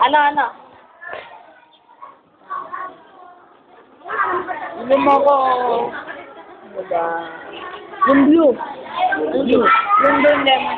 Ano? Inom ako. Diba? Yung blue. Yung blue lemon.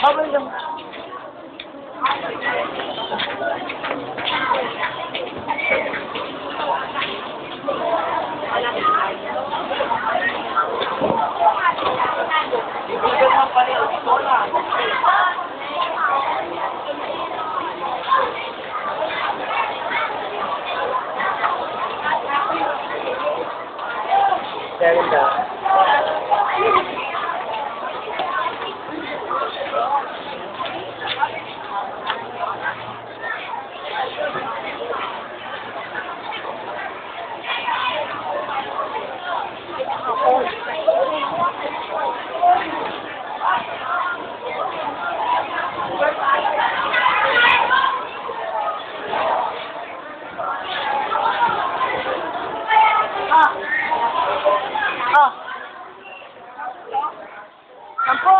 Bubble gum. Sampo.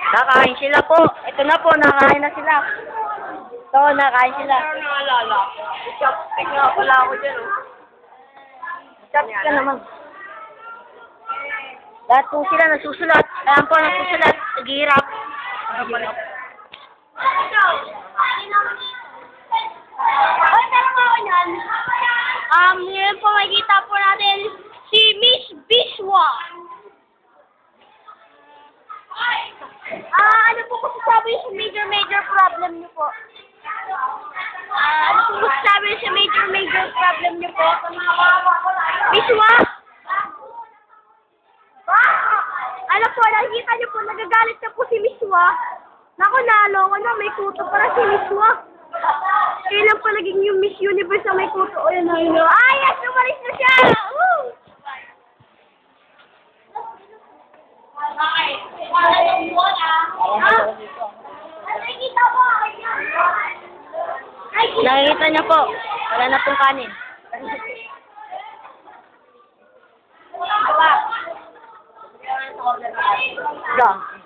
Nakain sila po. Ito na po, nakain na sila. Ito, nakain sila. Naalala. Chopstick nga pala ako dyan. Chopstick ka naman. Lahat po sila nasusulat. Ayan po, nasusulat. Naghihirap. Ngayon po makikita po natin si Miss Bishwa. Ano po masasabi sa major problem niyo po? Ano po masasabi sa major problem niyo po? Bishwa? Ano po, nakikita niyo po, nagagalit na po si Bishwa. Naku, naaloko na, may kuto para si Bishwa. Kailan pa naging yung Miss Universe na may kuto? O yun, ay, yes, umalis na siya! Woo! Nakikita niyo po, wala na pong kanin. Wala.